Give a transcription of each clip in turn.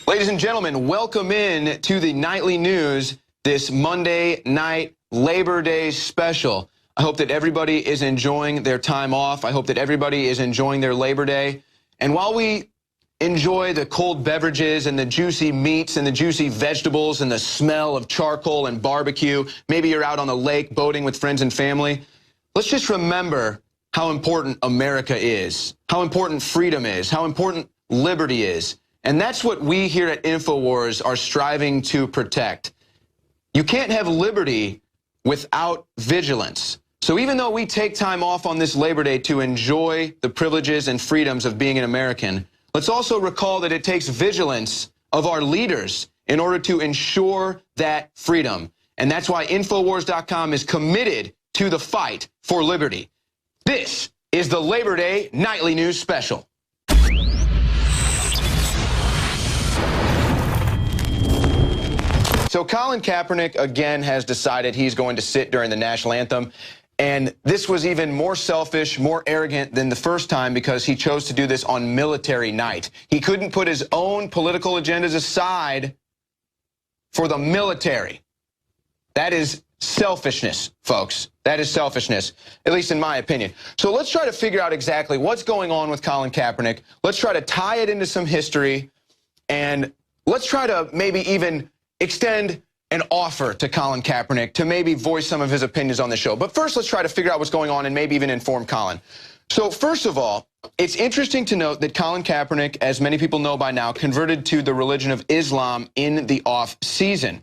Ladies and gentlemen, welcome in to the Nightly News, this Monday night Labor Day special. I hope that everybody is enjoying their time off. I hope that everybody is enjoying their Labor Day. And while we enjoy the cold beverages and the juicy meats and the juicy vegetables and the smell of charcoal and barbecue, maybe you're out on the lake boating with friends and family, let's just remember how important America is, how important freedom is, how important liberty is. And that's what we here at INFOWARS are striving to protect. You can't have liberty without vigilance. So even though we take time off on this Labor Day to enjoy the privileges and freedoms of being an American, let's also recall that it takes vigilance of our leaders in order to ensure that freedom. And that's why INFOWARS.com is committed to the fight for liberty. This is the Labor Day Nightly News Special. So Colin Kaepernick, again, has decided he's going to sit during the national anthem. And this was even more selfish, more arrogant than the first time because he chose to do this on military night. He couldn't put his own political agendas aside for the military. That is selfishness, folks. That is selfishness, at least in my opinion. So let's try to figure out exactly what's going on with Colin Kaepernick. Let's try to tie it into some history, and let's try to maybe even extend an offer to Colin Kaepernick to maybe voice some of his opinions on the show. But first, let's try to figure out what's going on and maybe even inform Colin. So first of all, it's interesting to note that Colin Kaepernick, as many people know by now, converted to the religion of Islam in the off-season.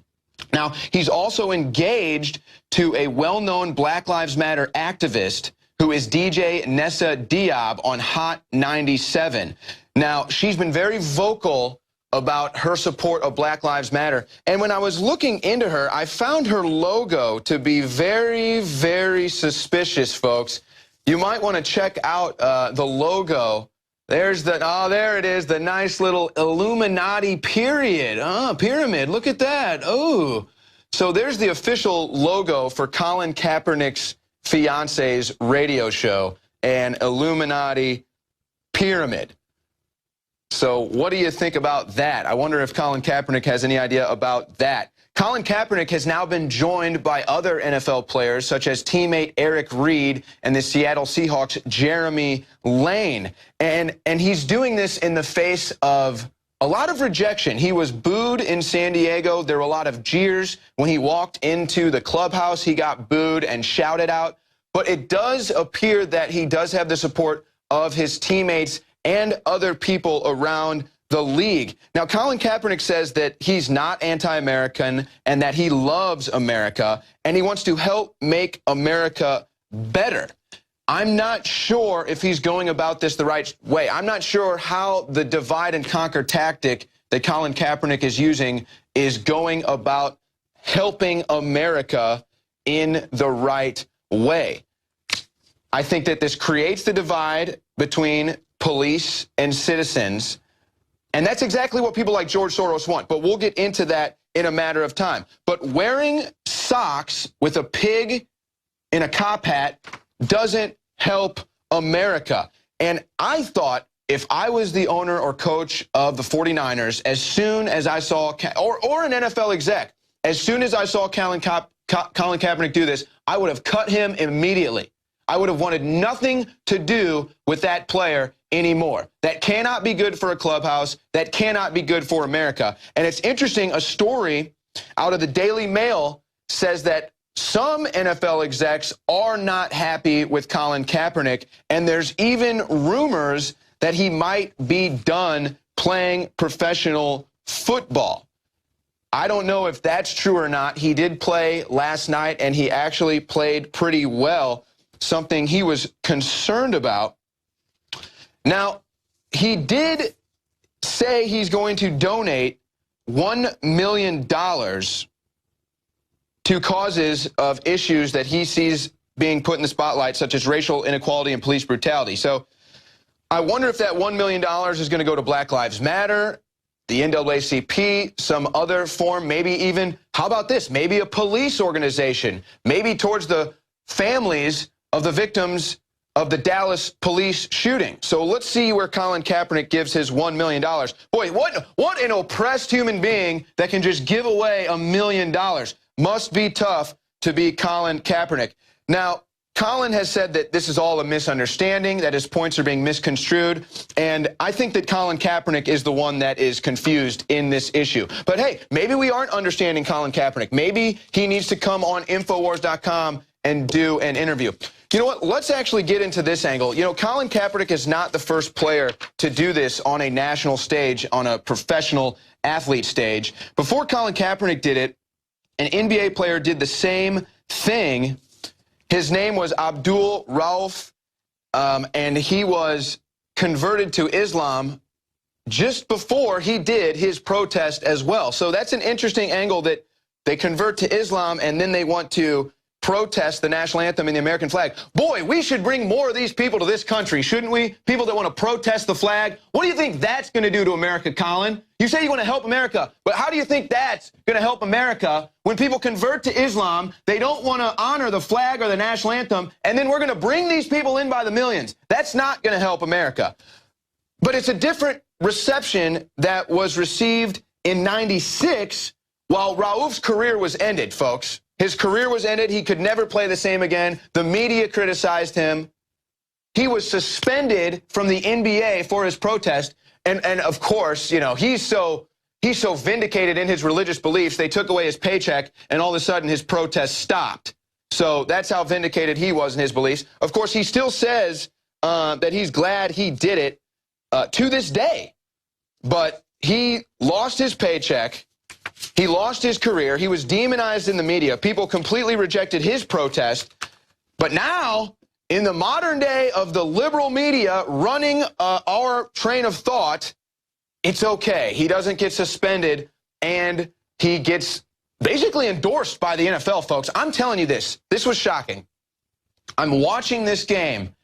Now, he's also engaged to a well-known Black Lives Matter activist who is DJ Nessa Diab on Hot 97. Now, she's been very vocal about her support of Black Lives Matter. And when I was looking into her, I found her logo to be very, very suspicious, folks. You might want to check out the logo. There's the, oh, there it is, the nice little Illuminati pyramid. Look at that. Oh, so there's the official logo for Colin Kaepernick's fiance's radio show, an Illuminati pyramid. So what do you think about that? I wonder if Colin Kaepernick has any idea about that. Colin Kaepernick has now been joined by other NFL players, such as teammate Eric Reed and the Seattle Seahawks' Jeremy Lane. And he's doing this in the face of a lot of rejection. He was booed in San Diego. There were a lot of jeers. When he walked into the clubhouse, he got booed and shouted out. But it does appear that he does have the support of his teammates and other people around the league. Now, Colin Kaepernick says that he's not anti-American and that he loves America and he wants to help make America better. I'm not sure if he's going about this the right way. I'm not sure how the divide and conquer tactic that Colin Kaepernick is using is going about helping America in the right way. I think that this creates the divide between police and citizens, and that's exactly what people like George Soros want, but we'll get into that in a matter of time. But wearing socks with a pig in a cop hat doesn't help America. And I thought if I was the owner or coach of the 49ers, as soon as I saw, or an NFL exec, as soon as I saw Colin Kaepernick do this, I would have cut him immediately. I would have wanted nothing to do with that player anymore. That cannot be good for a clubhouse. That cannot be good for America. And it's interesting, a story out of the Daily Mail says that some NFL execs are not happy with Colin Kaepernick, and there's even rumors that he might be done playing professional football. I don't know if that's true or not. He did play last night, and he actually played pretty well, something he was concerned about. Now, he did say he's going to donate $1 million to causes of issues that he sees being put in the spotlight, such as racial inequality and police brutality. So I wonder if that $1 million is going to go to Black Lives Matter, the NAACP, some other form, maybe even, how about this, maybe a police organization, maybe towards the families of the victims of the Dallas police shooting. So let's see where Colin Kaepernick gives his $1 million. Boy, what an oppressed human being that can just give away $1 million. Must be tough to be Colin Kaepernick. Now, Colin has said that this is all a misunderstanding, that his points are being misconstrued, and I think that Colin Kaepernick is the one that is confused in this issue. But hey, maybe we aren't understanding Colin Kaepernick. Maybe he needs to come on INFOWARS.com and do an interview. You know what? Let's actually get into this angle. You know, Colin Kaepernick is not the first player to do this on a national stage, on a professional athlete stage. Before Colin Kaepernick did it, an NBA player did the same thing. His name was Abdul Rauf, and he was converted to Islam just before he did his protest as well. So that's an interesting angle, that they convert to Islam and then they want to protest the national anthem and the American flag. Boy, we should bring more of these people to this country, shouldn't we? People that want to protest the flag. What do you think that's going to do to America, Colin? You say you want to help America, but how do you think that's going to help America when people convert to Islam, they don't want to honor the flag or the national anthem, and then we're going to bring these people in by the millions? That's not going to help America. But it's a different reception that was received in '96 while Rauf's career was ended, folks. His career was ended. He could never play the same again. The media criticized him. He was suspended from the NBA for his protest. And of course, you know, he's so vindicated in his religious beliefs, they took away his paycheck, and all of a sudden his protest stopped. So that's how vindicated he was in his beliefs. Of course, he still says that he's glad he did it to this day. But he lost his paycheck. He lost his career. He was demonized in the media. People completely rejected his protest. But now, in the modern day of the liberal media running our train of thought, it's okay. He doesn't get suspended, and he gets basically endorsed by the NFL, folks. I'm telling you this. This was shocking. I'm watching this game,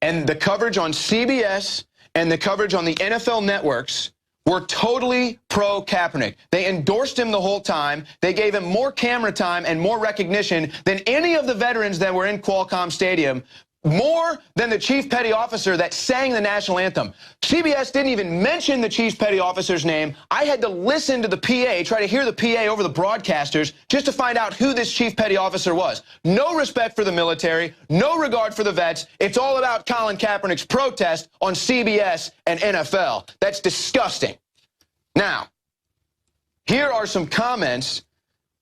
and the coverage on CBS and the coverage on the NFL networks were totally pro-Kaepernick. They endorsed him the whole time. They gave him more camera time and more recognition than any of the veterans that were in Qualcomm Stadium, more than the chief petty officer that sang the national anthem. CBS didn't even mention the chief petty officer's name. I had to listen to the PA, try to hear the PA over the broadcasters, just to find out who this chief petty officer was. No respect for the military, no regard for the vets. It's all about Colin Kaepernick's protest on CBS and NFL. That's disgusting. Now, here are some comments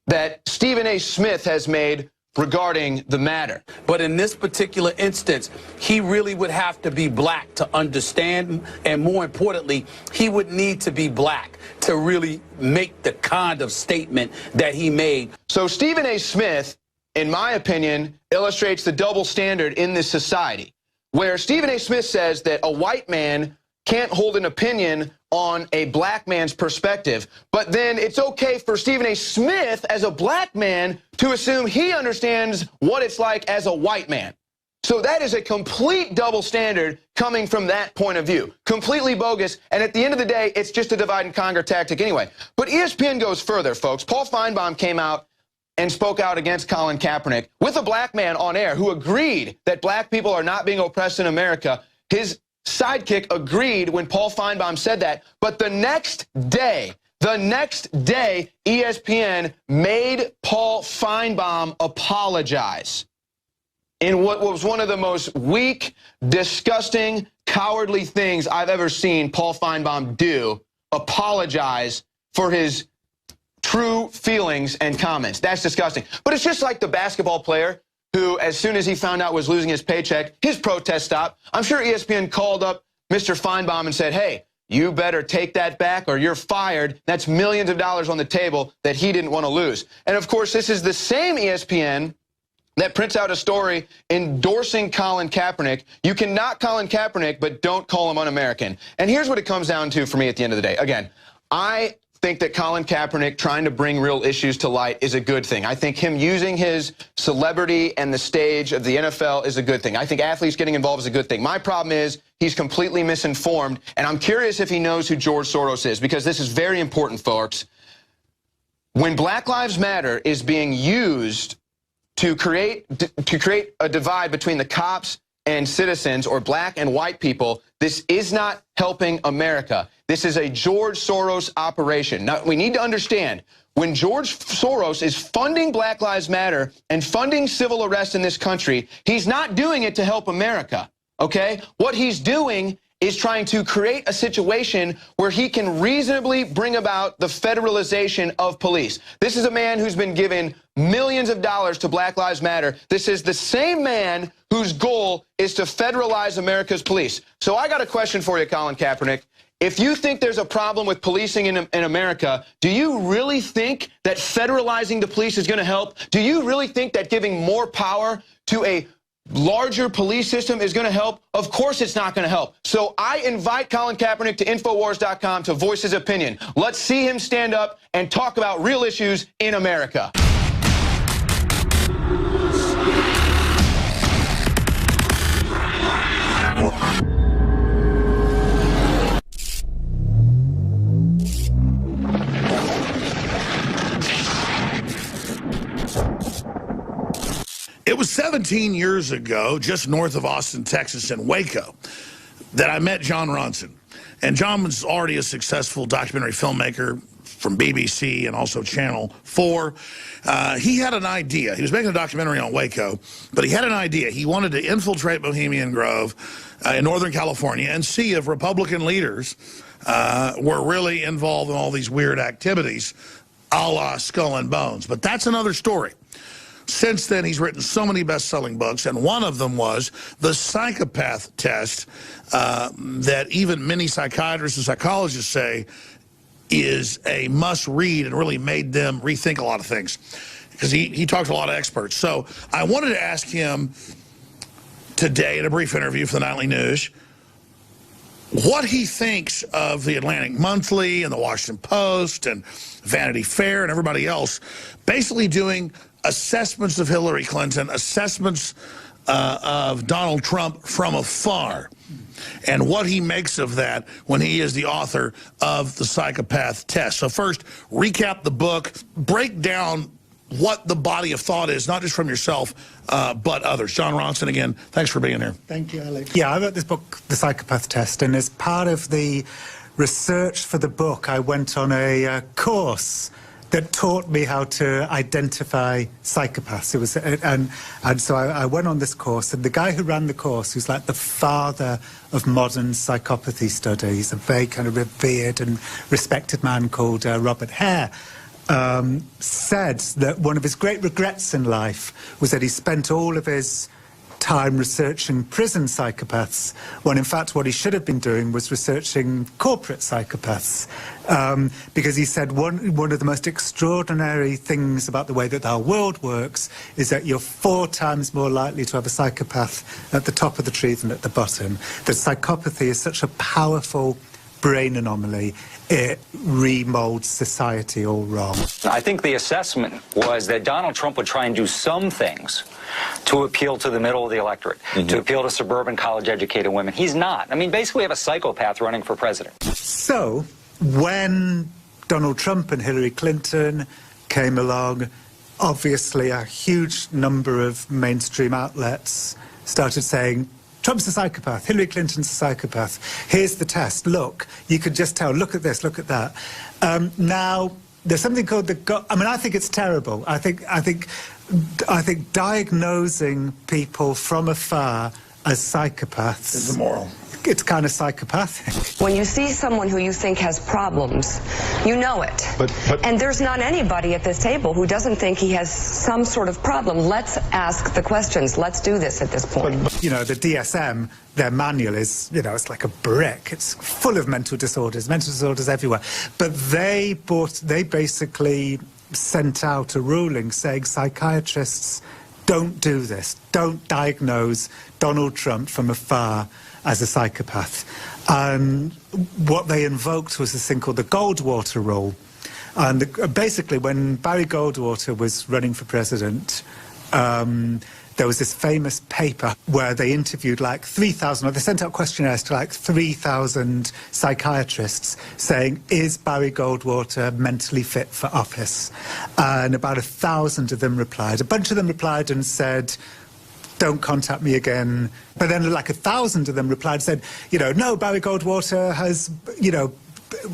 that Stephen A. Smith has made regarding the matter. But in this particular instance, he really would have to be black to understand, and more importantly, he would need to be black to really make the kind of statement that he made. So Stephen A. Smith, in my opinion, illustrates the double standard in this society, where Stephen A. Smith says that a white man can't hold an opinion on a black man's perspective, but then it's okay for Stephen A. Smith as a black man to assume he understands what it's like as a white man. So that is a complete double standard coming from that point of view. Completely bogus, and at the end of the day, it's just a divide and conquer tactic anyway. But ESPN goes further, folks. Paul Feinbaum came out and spoke out against Colin Kaepernick with a black man on air who agreed that black people are not being oppressed in America. His sidekick agreed when Paul Feinbaum said that, but the next day, ESPN made Paul Feinbaum apologize in what was one of the most weak, disgusting, cowardly things I've ever seen Paul Feinbaum do: apologize for his true feelings and comments. That's disgusting. But it's just like the basketball player who, as soon as he found out was losing his paycheck, his protest stopped. I'm sure ESPN called up Mr. Feinbaum and said, hey, you better take that back or you're fired. That's millions of dollars on the table that he didn't want to lose. And of course, this is the same ESPN that prints out a story endorsing Colin Kaepernick. You can knock Colin Kaepernick, but don't call him un-American. And here's what it comes down to for me at the end of the day. Again, I think that Colin Kaepernick trying to bring real issues to light is a good thing. I think him using his celebrity and the stage of the NFL is a good thing. I think athletes getting involved is a good thing. My problem is he's completely misinformed, and I'm curious if he knows who George Soros is, because this is very important, folks. When Black Lives Matter is being used to create a divide between the cops and citizens, or black and white people, this is not helping America. This is a George Soros operation. Now, we need to understand, when George Soros is funding Black Lives Matter and funding civil arrest in this country, he's not doing it to help America, okay? What he's doing is trying to create a situation where he can reasonably bring about the federalization of police. This is a man who's been given millions of dollars to Black Lives Matter. This is the same man whose goal is to federalize America's police. So I got a question for you, Colin Kaepernick. If you think there's a problem with policing in America, do you really think that federalizing the police is going to help? Do you really think that giving more power to a larger police system is going to help? Of course it's not going to help. So I invite Colin Kaepernick to InfoWars.com to voice his opinion. Let's see him stand up and talk about real issues in America. It was 17 years ago, just north of Austin, Texas, in Waco, that I met John Ronson. And John was already a successful documentary filmmaker from BBC and also Channel 4. He had an idea. He was making a documentary on Waco, but he had an idea. He wanted to infiltrate Bohemian Grove in Northern California and see if Republican leaders were really involved in all these weird activities, a la Skull and Bones. But that's another story. Since then, he's written so many best-selling books, and one of them was The Psychopath Test, that even many psychiatrists and psychologists say is a must-read and really made them rethink a lot of things, because he talked to a lot of experts. So I wanted to ask him today in a brief interview for the Nightly News what he thinks of the Atlantic Monthly and the Washington Post and Vanity Fair and everybody else basically doing assessments of Hillary Clinton, assessments of Donald Trump from afar, and what he makes of that when he is the author of The Psychopath Test. So first, recap the book, break down what the body of thought is, not just from yourself, but others. John Ronson, again, thanks for being here. Thank you, Alex. Yeah, I wrote this book, The Psychopath Test, and as part of the research for the book, I went on a course that taught me how to identify psychopaths. It was, and so I went on this course, and the guy who ran the course, who's like the father of modern psychopathy studies, a very kind of revered and respected man called Robert Hare, said that one of his great regrets in life was that he spent all of his time researching prison psychopaths, when in fact what he should have been doing was researching corporate psychopaths, because he said one of the most extraordinary things about the way that our world works is that you're 4 times more likely to have a psychopath at the top of the tree than at the bottom. That psychopathy is such a powerful brain anomaly, it remolds society all wrong. I think the assessment was that Donald Trump would try and do some things to appeal to the middle of the electorate, to appeal to suburban college-educated women. He's not. I mean, basically we have a psychopath running for president. So when Donald Trump and Hillary Clinton came along, obviously a huge number of mainstream outlets started saying, Trump's a psychopath, Hillary Clinton's a psychopath, here's the test, look, you could just tell, look at this, look at that. Now, there's something called I think it's terrible. I think diagnosing people from afar as psychopaths is immoral. It's kind of psychopathic. When you see someone who you think has problems, you know it. And there's not anybody at this table who doesn't think he has some sort of problem. Let's ask the questions. Let's do this at this point. You know, the DSM, their manual is, you know, it's like a brick. It's full of mental disorders everywhere. But they basically sent out a ruling saying psychiatrists don't do this. Don't diagnose Donald Trump from afar as a psychopath. And what they invoked was this thing called the Goldwater rule. And basically, when Barry Goldwater was running for president, there was this famous paper where they interviewed like 3,000, or they sent out questionnaires to like 3,000 psychiatrists saying, is Barry Goldwater mentally fit for office? And about 1,000 of them replied. A bunch of them replied and said, don't contact me again. But then like 1,000 of them replied, said, you know, no, Barry Goldwater has, you know,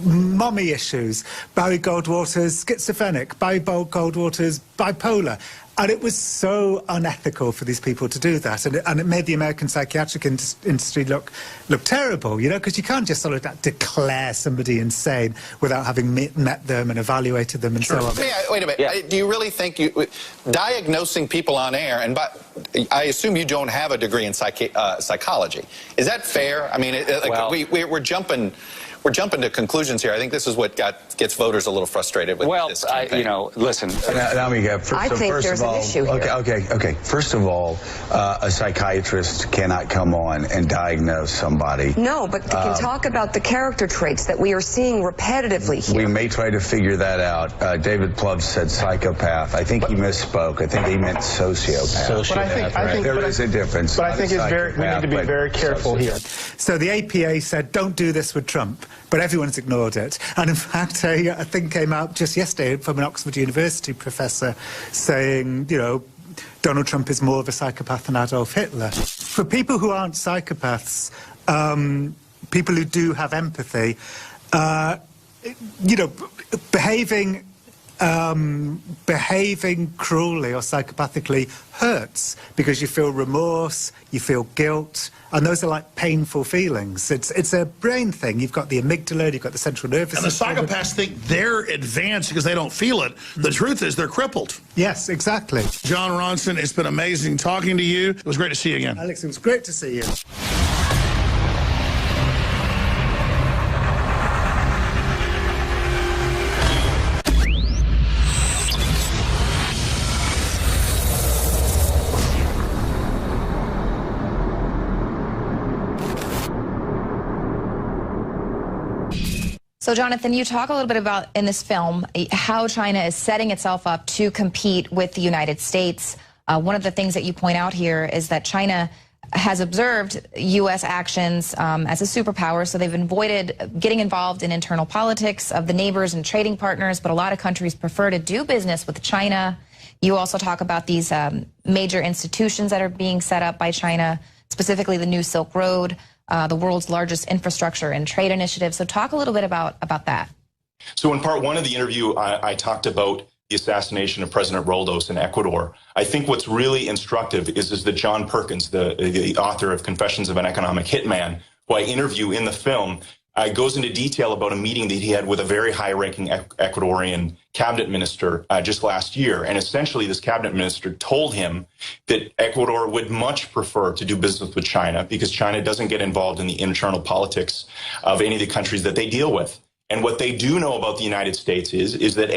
mommy issues. Barry Goldwater's schizophrenic. Barry Goldwater's bipolar. And it was so unethical for these people to do that. And it made the American psychiatric industry look terrible, you know, because you can't just sort of declare somebody insane without having met them and evaluated them and so on. Wait a minute. Yeah. Do you really think diagnosing people on air, and I assume you don't have a degree in psychology. Is that fair? I mean, we're jumping to conclusions here. I think this is what gets voters a little frustrated with this campaign. You know, listen. I think there's an issue here. Okay. First of all, a psychiatrist cannot come on and diagnose somebody. No, but they can talk about the character traits that we are seeing repetitively here. We may try to figure that out. David Plove said psychopath. I think he misspoke. I think he meant sociopath. But I think there is a difference. But I think we need to be very careful here. So the APA said, don't do this with Trump. But everyone's ignored it. And in fact, a thing came out just yesterday from an Oxford University professor saying, you know, Donald Trump is more of a psychopath than Adolf Hitler. For people who aren't psychopaths, people who do have empathy, you know, behaving cruelly or psychopathically hurts because you feel remorse, you feel guilt, and those are like painful feelings. It's a brain thing. You've got the amygdala, you've got the central nervous system. And the psychopaths think they're advanced because they don't feel it. The truth is they're crippled. Yes, exactly. John Ronson, it's been amazing talking to you. It was great to see you again. Alex, it was great to see you. So, Jonathan, you talk a little bit about, in this film, how China is setting itself up to compete with the United States. One of the things that you point out here is that China has observed U.S. actions as a superpower, so they've avoided getting involved in internal politics of the neighbors and trading partners, but a lot of countries prefer to do business with China. You also talk about these major institutions that are being set up by China, specifically the New Silk Road, the world's largest infrastructure and trade initiative. So talk a little bit about that. So in part one of the interview, I talked about the assassination of President Roldos in Ecuador. I think what's really instructive is that John Perkins, the author of Confessions of an Economic Hitman, who I interview in the film, goes into detail about a meeting that he had with a very high-ranking Ecuadorian cabinet minister just last year. And essentially, this cabinet minister told him that Ecuador would much prefer to do business with China because China doesn't get involved in the internal politics of any of the countries that they deal with. And what they do know about the United States is that,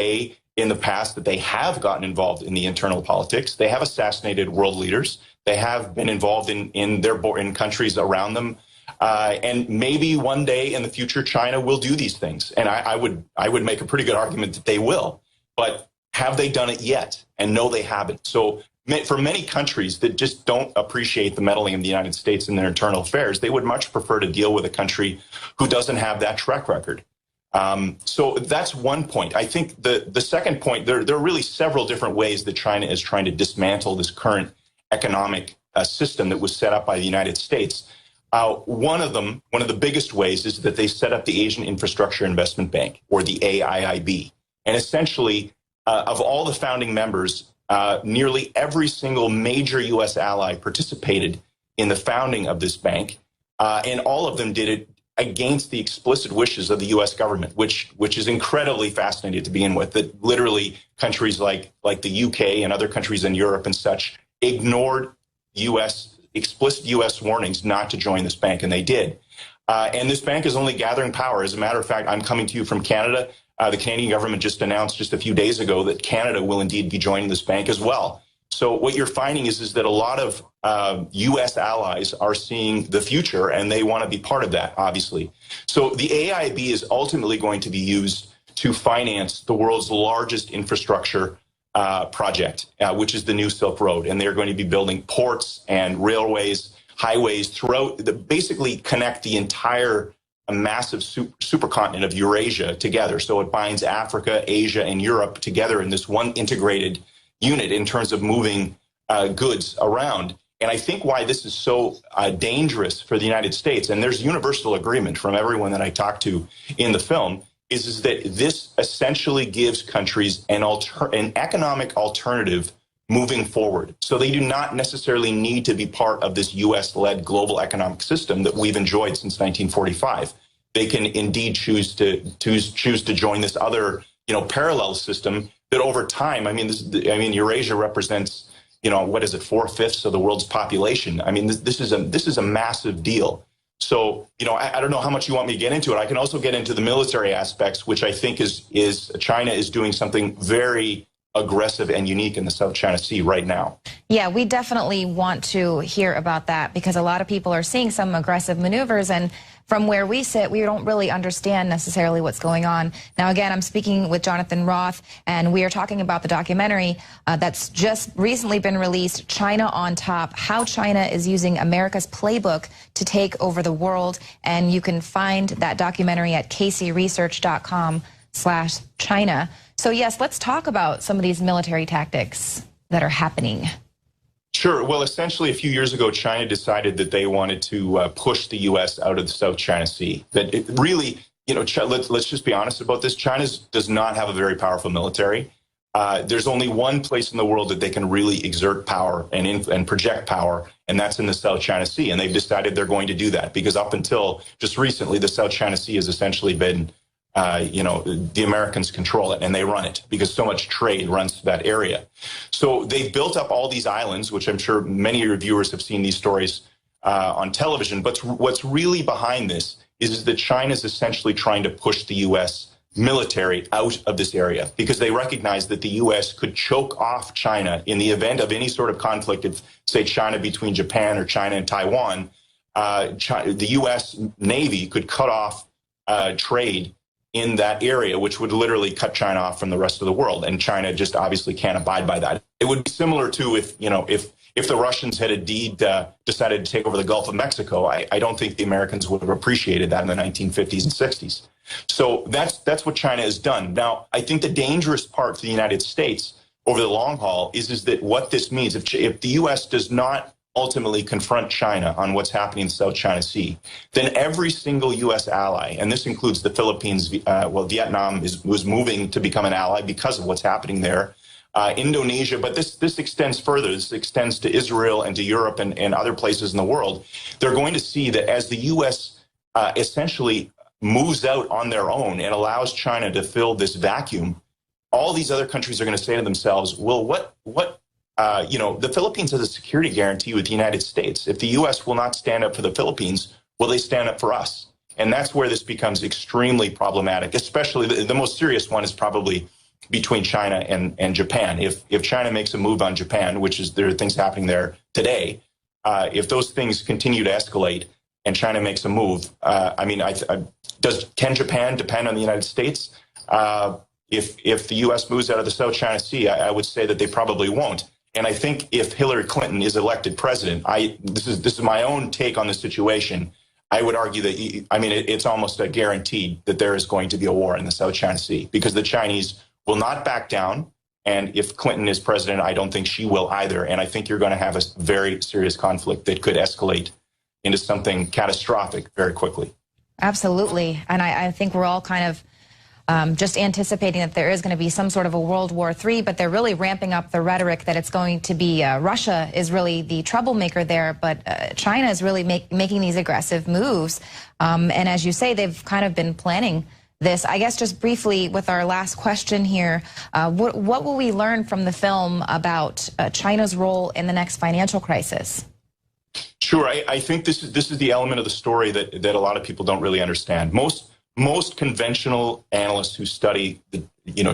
in the past, that they have gotten involved in the internal politics. They have assassinated world leaders. They have been involved in countries around them. And maybe one day in the future, China will do these things. And I would make a pretty good argument that they will. But have they done it yet? And no, they haven't. So for many countries that just don't appreciate the meddling of the United States in their internal affairs, they would much prefer to deal with a country who doesn't have that track record. So that's one point. I think the second point, there are really several different ways that China is trying to dismantle this current economic system that was set up by the United States. One of the biggest ways is that they set up the Asian Infrastructure Investment Bank, or the AIIB. And essentially, of all the founding members, nearly every single major U.S. ally participated in the founding of this bank, and all of them did it against the explicit wishes of the U.S. government, which is incredibly fascinating to begin with, that literally countries like the U.K. and other countries in Europe and such ignored explicit U.S. warnings not to join this bank, and they did. And this bank is only gathering power. As a matter of fact, I'm coming to you from Canada. The Canadian government just announced just a few days ago that Canada will indeed be joining this bank as well. So what you're finding is that a lot of U.S. allies are seeing the future, and they want to be part of that, obviously. So the AIIB is ultimately going to be used to finance the world's largest infrastructure project, which is the New Silk Road. And they're going to be building ports and railways, highways throughout, that basically connect the entire massive supercontinent of Eurasia together. So it binds Africa, Asia, and Europe together in this one integrated unit in terms of moving goods around. And I think why this is so dangerous for the United States, and there's universal agreement from everyone that I talked to in the film, is that this essentially gives countries an economic alternative moving forward. So they do not necessarily need to be part of this U.S.-led global economic system that we've enjoyed since 1945. They can indeed choose to join this other, parallel system that over time, Eurasia represents, what is it, 4/5 of the world's population. I mean, this is a massive deal. So, I don't know how much you want me to get into it. I can also get into the military aspects, which I think is China is doing something very aggressive and unique in the South China Sea right now. Yeah, we definitely want to hear about that because a lot of people are seeing some aggressive maneuvers, and from where we sit, we don't really understand necessarily what's going on. Now, again, I'm speaking with Jonathan Roth, and we are talking about the documentary that's just recently been released, China on Top, How China is Using America's Playbook to Take Over the World. And you can find that documentary at caseyresearch.com/China. So, yes, let's talk about some of these military tactics that are happening. Sure. Well, essentially, a few years ago, China decided that they wanted to push the U.S. out of the South China Sea. That it really, let's just be honest about this. China does not have a very powerful military. There's only one place in the world that they can really exert power and project power, and that's in the South China Sea. And they've decided they're going to do that because up until just recently, the South China Sea has essentially been the Americans control it and they run it because so much trade runs to that area. So they've built up all these islands, which I'm sure many of your viewers have seen these stories on television. But what's really behind this is that China is essentially trying to push the U.S. military out of this area because they recognize that the U.S. could choke off China in the event of any sort of conflict, if, say, China between Japan or China and Taiwan. The U.S. Navy could cut off trade in that area, which would literally cut China off from the rest of the world. And China just obviously can't abide by that. It would be similar to if the Russians had indeed decided to take over the Gulf of Mexico. I don't think the Americans would have appreciated that in the 1950s and 60s. So that's what China has done. Now, I think the dangerous part for the United States over the long haul is that what this means, if the U.S. does not ultimately confront China on what's happening in the South China Sea, then every single U.S. ally, and this includes the Philippines, Vietnam was moving to become an ally because of what's happening there, Indonesia, but this extends further. This extends to Israel and to Europe and other places in the world. They're going to see that as the U.S. Essentially moves out on their own and allows China to fill this vacuum, all these other countries are going to say to themselves, well, the Philippines has a security guarantee with the United States. If the U.S. will not stand up for the Philippines, will they stand up for us? And that's where this becomes extremely problematic, especially the most serious one is probably between China and Japan. If China makes a move on Japan, which is there are things happening there today, if those things continue to escalate and China makes a move, can Japan depend on the United States? If the U.S. moves out of the South China Sea, I would say that they probably won't. And I think if Hillary Clinton is elected president, this is my own take on the situation. I would argue that, it's almost a guaranteed that there is going to be a war in the South China Sea because the Chinese will not back down. And if Clinton is president, I don't think she will either. And I think you're going to have a very serious conflict that could escalate into something catastrophic very quickly. Absolutely. And I think we're all kind of just anticipating that there is going to be some sort of a World War III, but they're really ramping up the rhetoric that it's going to be Russia is really the troublemaker there, but China is really making these aggressive moves. And as you say, they've kind of been planning this. I guess just briefly with our last question here, what will we learn from the film about China's role in the next financial crisis? Sure. I think this is the element of the story that a lot of people don't really understand. Most conventional analysts who study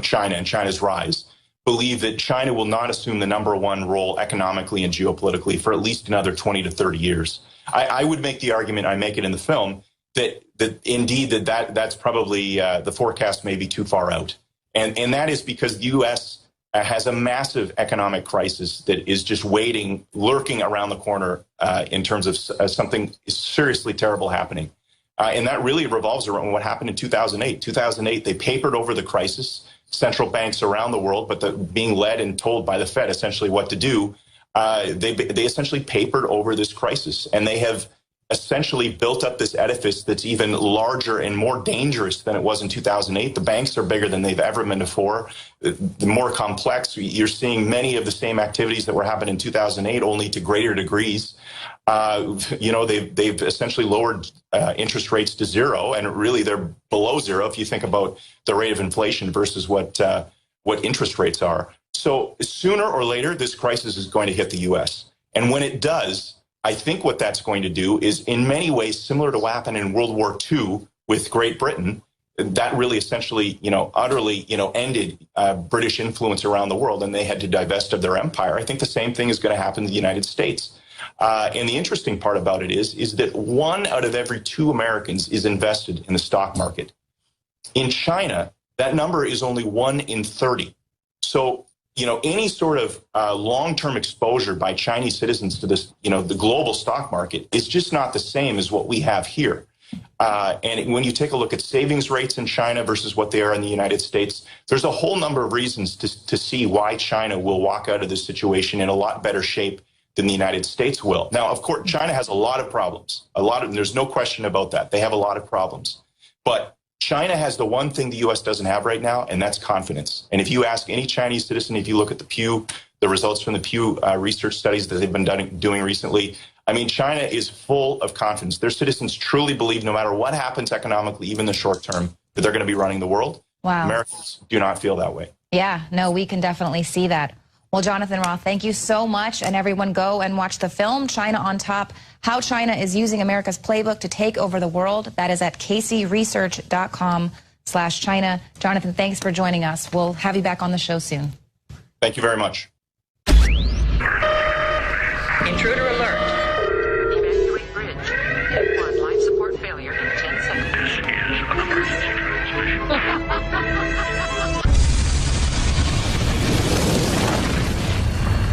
China and China's rise believe that China will not assume the #1 role economically and geopolitically for at least another 20 to 30 years. I would make the argument, I make it in the film, that indeed that's probably the forecast may be too far out. And that is because the U.S. Has a massive economic crisis that is just lurking around the corner in terms of something seriously terrible happening. And that really revolves around what happened in 2008. 2008, they papered over the crisis, central banks around the world, but being led and told by the Fed essentially what to do. They essentially papered over this crisis, and they have essentially built up this edifice that's even larger and more dangerous than it was in 2008. The banks are bigger than they've ever been before. The more complex, you're seeing many of the same activities that were happening in 2008, only to greater degrees. They've essentially lowered interest rates to zero, and really they're below zero if you think about the rate of inflation versus what interest rates are. So sooner or later, this crisis is going to hit the U.S. And when it does, I think what that's going to do is in many ways similar to what happened in World War II with Great Britain. That really essentially, utterly, ended British influence around the world, and they had to divest of their empire. I think the same thing is going to happen in the United States. And the interesting part about it is that 1 out of every 2 Americans is invested in the stock market. In China, that number is only 1 in 30. So, any sort of long-term exposure by Chinese citizens to this, the global stock market is just not the same as what we have here. And when you take a look at savings rates in China versus what they are in the United States, there's a whole number of reasons to see why China will walk out of this situation in a lot better shape than the United States will. Now, of course, China has a lot of problems. There's no question about that. They have a lot of problems. But China has the one thing the U.S. doesn't have right now, and that's confidence. And if you ask any Chinese citizen, if you look at the results from the Pew research studies that they've been doing recently, I mean, China is full of confidence. Their citizens truly believe no matter what happens economically, even in the short term, that they're going to be running the world. Wow. Americans do not feel that way. Yeah, no, we can definitely see that. Well, Jonathan Roth, thank you so much. And everyone go and watch the film, China on Top, How China is Using America's Playbook to Take Over the World. That is at caseyresearch.com/China. Jonathan, thanks for joining us. We'll have you back on the show soon. Thank you very much. Intruder alert. Evacuate bridge. F1 life support failure in 10 seconds.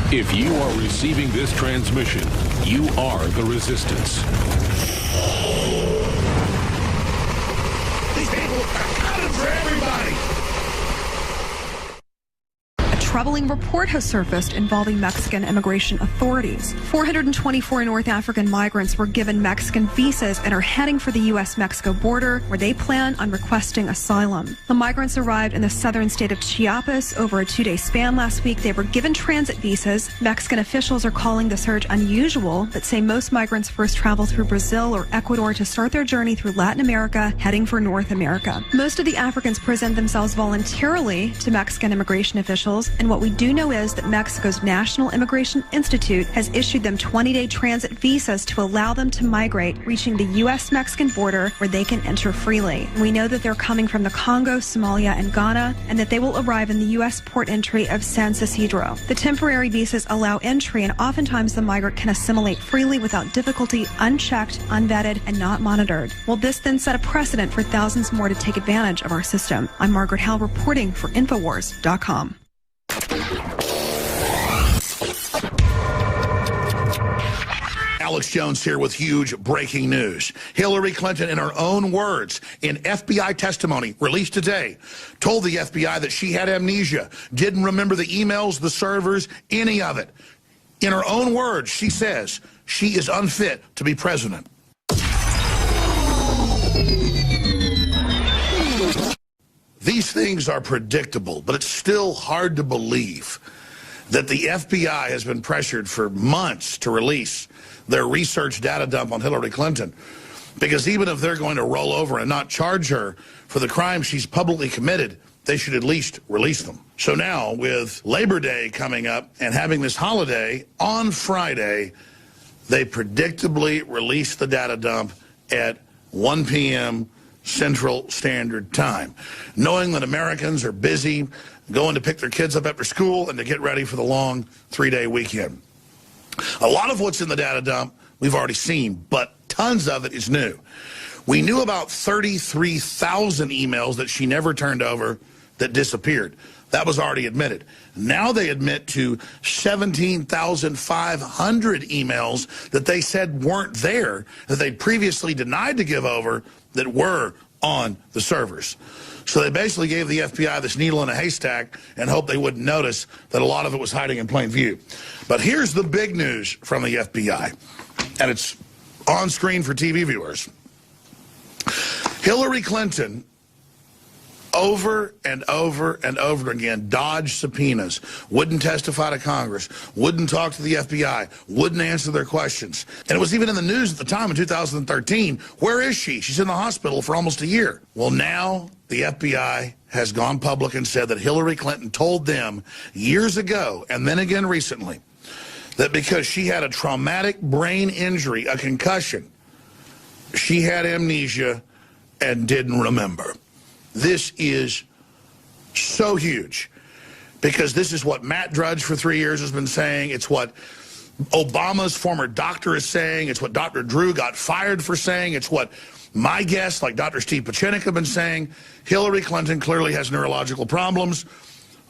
If you are receiving this transmission, you are the resistance. These people are coming for everybody. Troubling report has surfaced involving Mexican immigration authorities. 424 North African migrants were given Mexican visas and are heading for the U.S.-Mexico border, where they plan on requesting asylum. The migrants arrived in the southern state of Chiapas over a 2-day span last week. They were given transit visas. Mexican officials are calling the surge unusual, but say most migrants first travel through Brazil or Ecuador to start their journey through Latin America, heading for North America. Most of the Africans present themselves voluntarily to Mexican immigration officials, and what we do know is that Mexico's National Immigration Institute has issued them 20-day transit visas to allow them to migrate, reaching the U.S.-Mexican border where they can enter freely. We know that they're coming from the Congo, Somalia, and Ghana, and that they will arrive in the U.S. port entry of San Isidro. The temporary visas allow entry, and oftentimes the migrant can assimilate freely without difficulty, unchecked, unvetted, and not monitored. Will this then set a precedent for thousands more to take advantage of our system? I'm Margaret Howell reporting for INFOWARS.com. Alex Jones here with huge breaking news. Hillary Clinton, in her own words, in FBI testimony released today, told the FBI that she had amnesia, didn't remember the emails, the servers, any of it. In her own words, she says she is unfit to be president. These things are predictable, but it's still hard to believe that the FBI has been pressured for months to release their research data dump on Hillary Clinton. Because even if they're going to roll over and not charge her for the crime she's publicly committed, they should at least release them. So now, with Labor Day coming up and having this holiday on Friday, they predictably released the data dump at 1 p.m. Central Standard Time, knowing that Americans are busy going to pick their kids up after school and to get ready for the long 3-day weekend. A lot of what's in the data dump we've already seen, but tons of it is new. We knew about 33,000 emails that she never turned over that disappeared. That was already admitted. Now they admit to 17,500 emails that they said weren't there, that they previously denied to give over, that were on the servers. So they basically gave the FBI this needle in a haystack and hoped they wouldn't notice that a lot of it was hiding in plain view. But here's the big news from the FBI, and it's on screen for TV viewers. Hillary Clinton, over and over and over again, dodged subpoenas, wouldn't testify to Congress, wouldn't talk to the FBI, wouldn't answer their questions. And it was even in the news at the time in 2013. Where is she? She's in the hospital for almost a year. Well, now the FBI has gone public and said that Hillary Clinton told them years ago, and then again recently, that because she had a traumatic brain injury, a concussion, she had amnesia and didn't remember. This is so huge because this is what Matt Drudge for 3 years has been saying. It's what Obama's former doctor is saying. It's what Dr. Drew got fired for saying. It's what my guests like Dr. Steve Pachinik have been saying. Hillary Clinton clearly has neurological problems.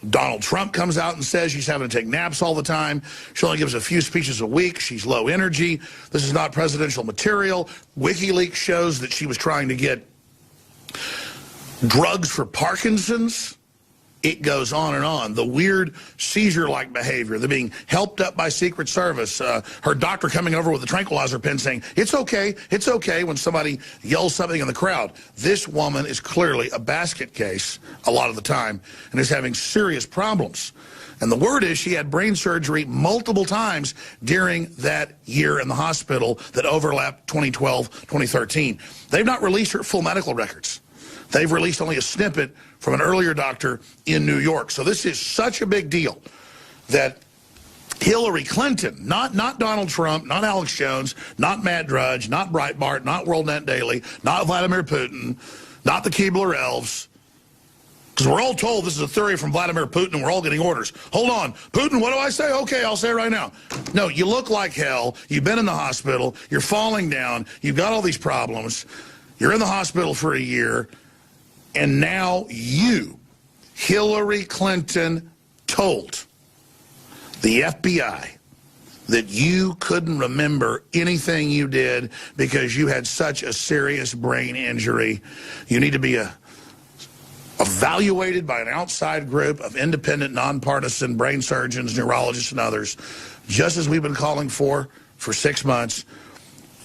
Donald Trump comes out and says she's having to take naps all the time. She only gives a few speeches a week. She's low energy. This is not presidential material. WikiLeaks shows that she was trying to get drugs for Parkinson's. It goes on and on. The weird seizure-like behavior, the being helped up by Secret Service, her doctor coming over with a tranquilizer pen saying, it's okay, when somebody yells something in the crowd. This woman is clearly a basket case a lot of the time and is having serious problems. And the word is she had brain surgery multiple times during that year in the hospital that overlapped 2012, 2013. They've not released her full medical records. They've released only a snippet from an earlier doctor in New York. So this is such a big deal that Hillary Clinton, not Donald Trump, not Alex Jones, not Matt Drudge, not Breitbart, not WorldNet Daily, not Vladimir Putin, not the Keebler elves, because we're all told this is a theory from Vladimir Putin and we're all getting orders. Hold on, Putin, what do I say? Okay, I'll say it right now. No, you look like hell. You've been in the hospital. You're falling down. You've got all these problems. You're in the hospital for a year. And now you, Hillary Clinton, told the FBI that you couldn't remember anything you did because you had such a serious brain injury. You need to be evaluated by an outside group of independent, nonpartisan brain surgeons, neurologists, and others, just as we've been calling for 6 months.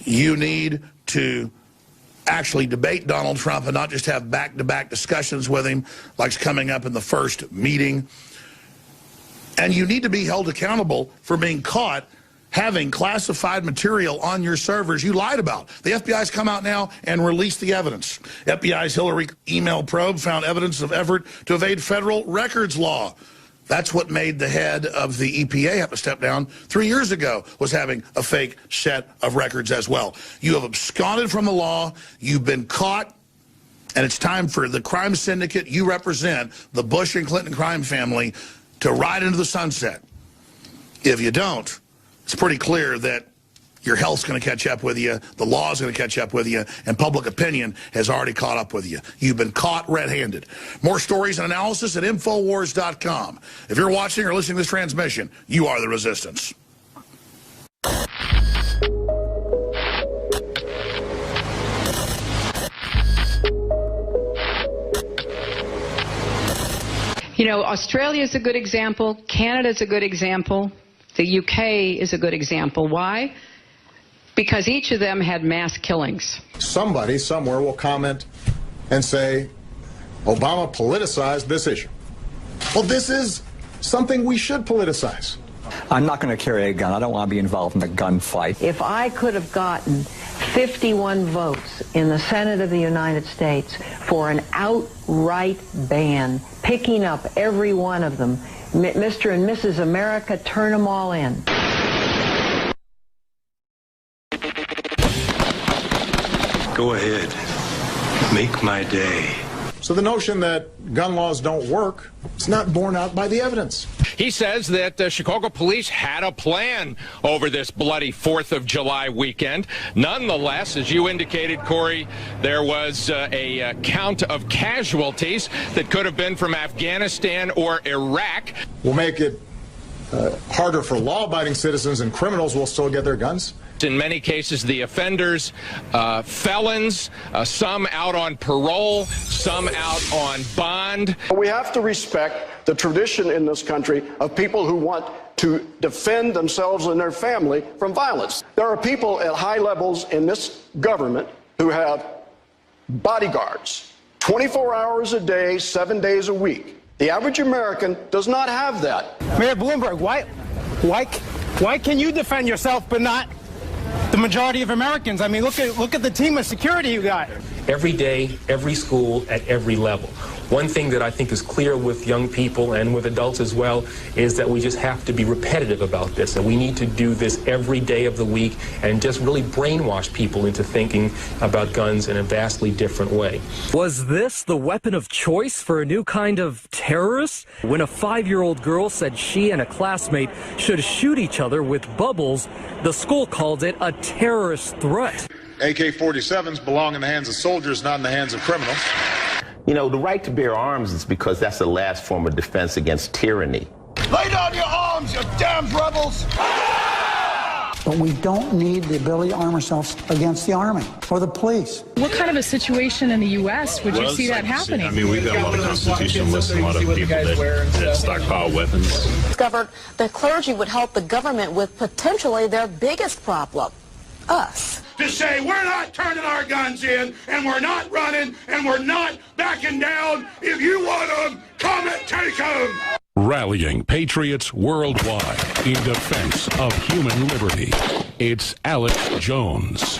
You need to actually debate Donald Trump and not just have back-to-back discussions with him like's coming up in the first meeting. And you need to be held accountable for being caught having classified material on your servers you lied about. The FBI's come out now and released the evidence. FBI's Hillary email probe found evidence of effort to evade federal records law. That's what made the head of the EPA have to step down 3 years ago, was having a fake set of records as well. You have absconded from the law. You've been caught. And it's time for the crime syndicate you represent, the Bush and Clinton crime family, to ride into the sunset. If you don't, it's pretty clear that your health's going to catch up with you, the law's going to catch up with you, and public opinion has already caught up with you. You've been caught red-handed. More stories and analysis at INFOWARS.com. If you're watching or listening to this transmission, you are the resistance. You know, Australia's a good example. Canada's a good example. The UK is a good example. Why? Because each of them had mass killings. Somebody somewhere will comment and say, Obama politicized this issue. Well, this is something we should politicize. I'm not going to carry a gun. I don't want to be involved in a gunfight. If I could have gotten 51 votes in the Senate of the United States for an outright ban, picking up every one of them, Mr. and Mrs. America, turn them all in. Go ahead. Make my day. So the notion that gun laws don't work, it's not borne out by the evidence. He says that Chicago police had a plan over this bloody 4th of July weekend. Nonetheless, as you indicated, Corey, there was a count of casualties that could have been from Afghanistan or Iraq. We'll make it harder for law-abiding citizens, and criminals will still get their guns. In many cases, the offenders, felons, some out on parole, some out on bond. We have to respect the tradition in this country of people who want to defend themselves and their family from violence. There are people at high levels in this government who have bodyguards 24 hours a day, 7 days a week. The average American does not have that. Mayor Bloomberg, why can you defend yourself but not the majority of Americans? I mean, look at the team of security you got. Every day, every school, at every level. One thing that I think is clear with young people and with adults as well is that we just have to be repetitive about this, and we need to do this every day of the week and just really brainwash people into thinking about guns in a vastly different way. Was this the weapon of choice for a new kind of terrorist? When a 5-year-old girl said she and a classmate should shoot each other with bubbles, the school called it a terrorist threat. AK-47s belong in the hands of soldiers, not in the hands of criminals. You know, the right to bear arms is because that's the last form of defense against tyranny. Lay down your arms, you damn rebels! But we don't need the ability to arm ourselves against the Army or the police. What kind of a situation in the U.S. would you see that happening? I mean, we've got a lot of constitutionalists and a lot of people that stockpile weapons. Discovered the clergy would help the government with potentially their biggest problem, us. To say we're not turning our guns in, and we're not running, and we're not backing down. If you want them, come and take them. Rallying patriots worldwide in defense of human liberty. It's Alex Jones.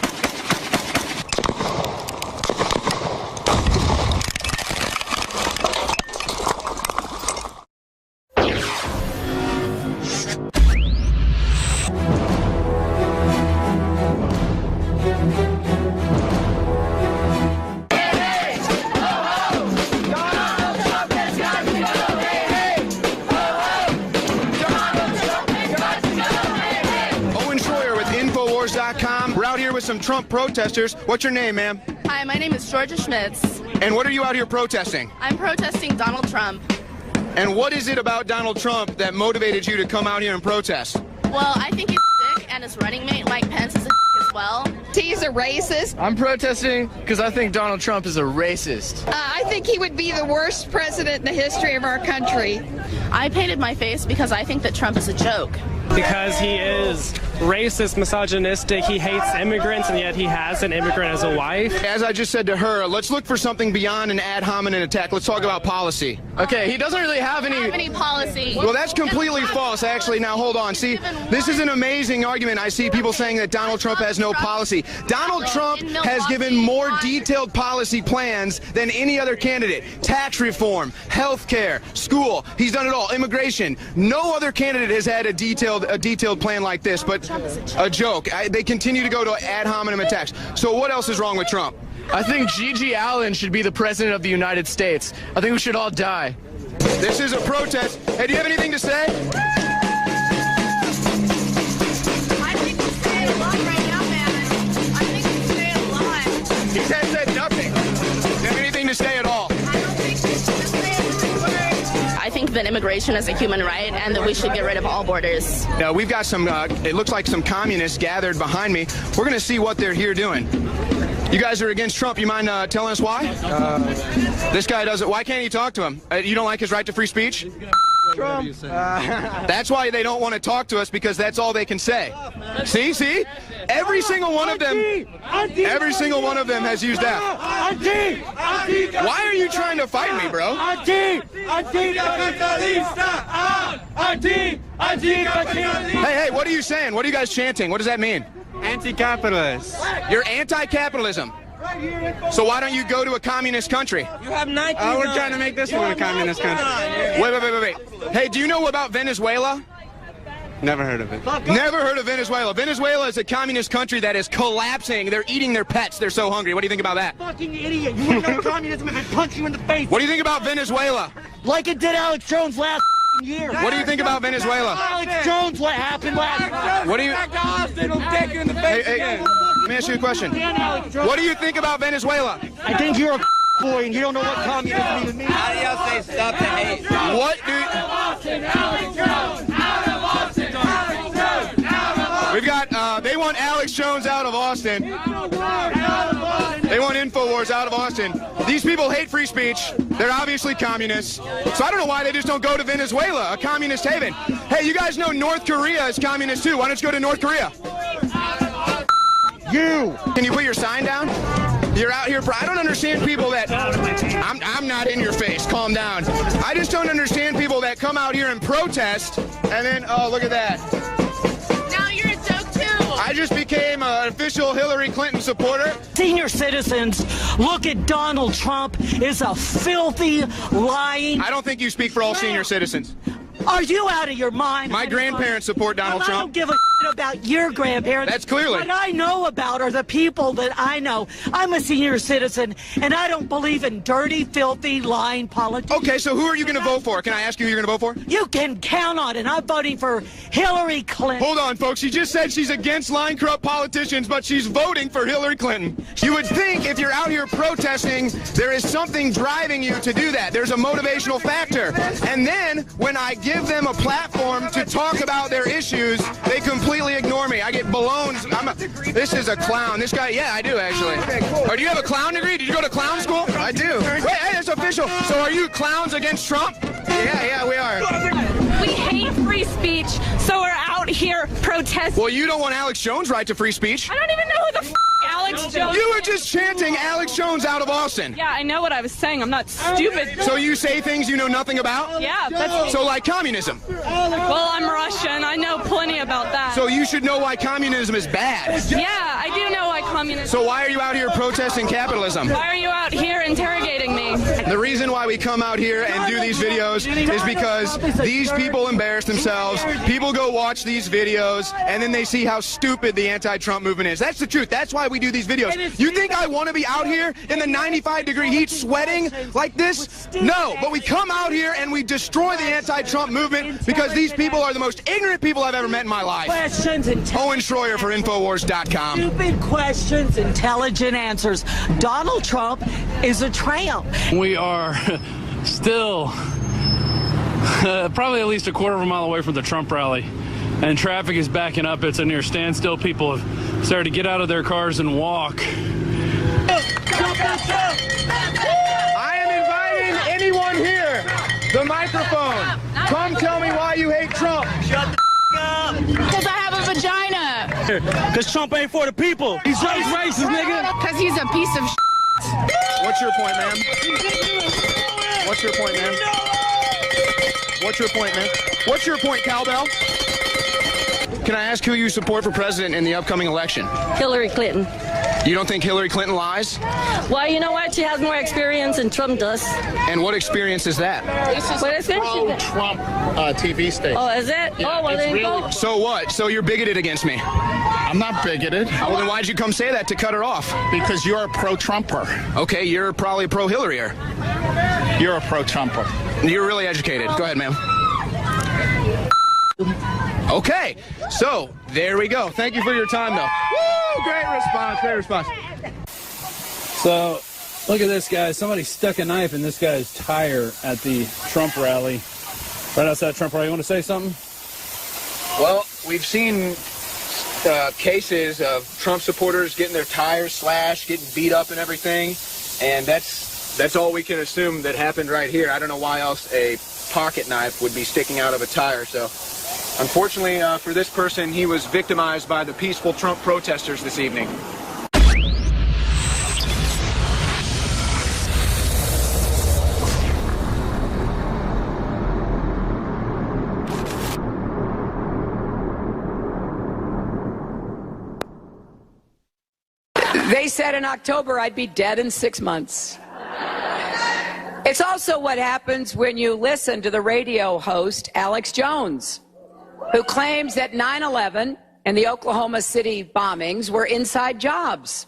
We're out here with some Trump protesters. What's your name, ma'am? Hi, my name is Georgia Schmitz. And what are you out here protesting? I'm protesting Donald Trump. And what is it about Donald Trump that motivated you to come out here and protest? Well, I think he's a dick, and his running mate, Mike Pence, is a dick as well. He's a racist. I'm protesting because I think Donald Trump is a racist. I think he would be the worst president in the history of our country. I painted my face because I think that Trump is a joke. Because he is racist, misogynistic, he hates immigrants, and yet he has an immigrant as a wife. As I just said to her, let's look for something beyond an ad hominem attack. Let's talk about policy. Okay, he doesn't really have any policy. Well, that's completely false, actually. Now, hold on. See, this is an amazing argument. I see people saying that Donald Trump has no policy. Donald Trump has given more detailed policy plans than any other candidate. Tax reform, health care, school. He's done it all. Immigration. No other candidate has had a detailed plan like this, but a joke. They continue to go to ad hominem attacks. So what else is wrong with Trump? I think Gigi Allen should be the president of the United States. I think we should all die. This is a protest. Hey, do you have anything to say? I think he's saying a lot right now, man. I think he's saying a lot. He has said nothing. Do you have anything to say at all? I think that immigration is a human right and that we should get rid of all borders. We've got some, it looks like some communists gathered behind me. We're going to see what they're here doing. You guys are against Trump. You mind telling us why? This guy doesn't. Why can't you talk to him? You don't like his right to free speech? Trump. That's why they don't want to talk to us, because that's all they can say. See? Every single one of them has used that. Why are you trying to fight me, bro? Hey, what are you saying? What are you guys chanting? What does that mean? Anti-capitalist. You're anti-capitalism. So why don't you go to a communist country? You have Nike. We're trying to make this one a communist country. Wait. Hey, do you know about Venezuela? Never heard of it. Never heard of Venezuela. Venezuela is a communist country that is collapsing. They're eating their pets. They're so hungry. What do you think about that? Fucking idiot. You wouldn't know communism if it punched you in the face. What do you think about Venezuela? Like it did Alex Jones last year. What do you think about Venezuela? Alex Jones, what happened last? What do you... Back to Austin, will take you in the face again. Let me ask you a question. What do you think about Venezuela? I think you're a boy and you don't know what communism even means. How do y'all say stop the hate? What do you... Alex Jones out of Austin. They want INFOWARS out of Austin. These people hate free speech. They're obviously communists. So I don't know why they just don't go to Venezuela, a communist haven. Hey, you guys know North Korea is communist too. Why don't you go to North Korea? You! Can you put your sign down? You're out here, I don't understand people that, I'm not in your face, calm down. I just don't understand people that come out here and protest, and then, oh, look at that. Now you're a joke too. I just became an official Hillary Clinton supporter. Senior citizens, look at Donald Trump is a filthy, lying... I don't think you speak for all senior citizens. Are you out of your mind? My grandparents support Donald Trump. I don't give a about your grandparents. That's clearly. What I know about are the people that I know. I'm a senior citizen, and I don't believe in dirty, filthy, lying politicians. Okay, so who are you going to vote for? Can I ask you who you're going to vote for? You can count on it. I'm voting for Hillary Clinton. Hold on, folks. She just said she's against lying, corrupt politicians, but she's voting for Hillary Clinton. You would think if you're out here protesting, there is something driving you to do that. There's a motivational factor. And then, when I give them a platform to talk about their issues, they completely ignore me. I get balloons. This is a clown. This guy, yeah, I do actually. Or do you have a clown degree? Did you go to clown school? I do. Wait, hey, it's official. So are you clowns against Trump? Yeah, we are. We hate free speech, so we're out here protesting. Well, you don't want Alex Jones' right to free speech. I don't even know who the Alex Jones. You were just chanting Alex Jones out of Austin. Yeah, I know what I was saying. I'm not stupid. So you say things you know nothing about? Yeah. That's... So like communism? Well, I'm Russian. I know plenty about that. So you should know why communism is bad. Yeah, I do know why communism... So why are you out here protesting capitalism? Why are you out here interrogating me? The reason why we come out here and do these videos is because these people embarrass themselves. People go watch these videos, and then they see how stupid the anti-Trump movement is. That's the truth. That's why we do these videos. You think I want to be out here in the 95-degree heat sweating like this? No, but we come out here and we destroy the anti-Trump movement because these people are the most ignorant people I've ever met in my life. Owen Schroyer for Infowars.com. Stupid questions, intelligent answers. Donald Trump is a tramp. We are still probably at least a quarter of a mile away from the Trump rally, and traffic is backing up. It's a near standstill. People have started to get out of their cars and walk. I am inviting anyone here, the microphone. Come tell me why you hate Trump. Shut the up. Because I have a vagina. Because Trump ain't for the people. He's racist, nigga. Because he's a piece of shit. What's your point, ma'am? What's your point, ma'am? What's your point, man? What's your point, cowbell? Can I ask who you support for president in the upcoming election? Hillary Clinton. You don't think Hillary Clinton lies? Well, you know what? She has more experience than Trump does. And what experience is that? What is it? Pro-Trump TV station. Oh, is it? Yeah, oh, well, there you go. So what? So you're bigoted against me? I'm not bigoted. Well, then why'd you come say that to cut her off? Because you're a pro-Trumper. Okay, you're probably a pro-Hillary-er. You're a pro-Trumper. You're really educated. Go ahead, ma'am. Okay, so there we go. Thank you for your time, though. Woo! Great response, great response. So, look at this guy. Somebody stuck a knife in this guy's tire at the Trump rally. Right outside Trump rally. You want to say something? Well, we've seen cases of Trump supporters getting their tires slashed, getting beat up and everything, and that's all we can assume that happened right here. I don't know why else a pocket knife would be sticking out of a tire. So, unfortunately for this person, he was victimized by the peaceful Trump protesters this evening. They said in October I'd be dead in 6 months. It's also what happens when you listen to the radio host, Alex Jones, who claims that 9/11 and the Oklahoma City bombings were inside jobs.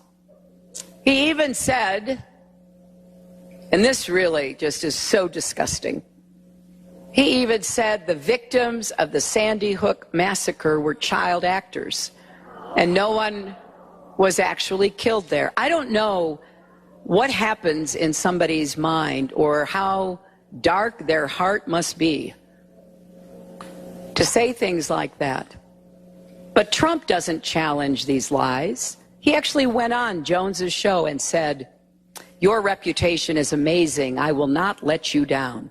He even said, and this really just is so disgusting, he even said the victims of the Sandy Hook massacre were child actors and no one was actually killed there. I don't know what happens in somebody's mind or how dark their heart must be to say things like that. But Trump doesn't challenge these lies. He actually went on Jones's show and said, "Your reputation is amazing. I will not let you down."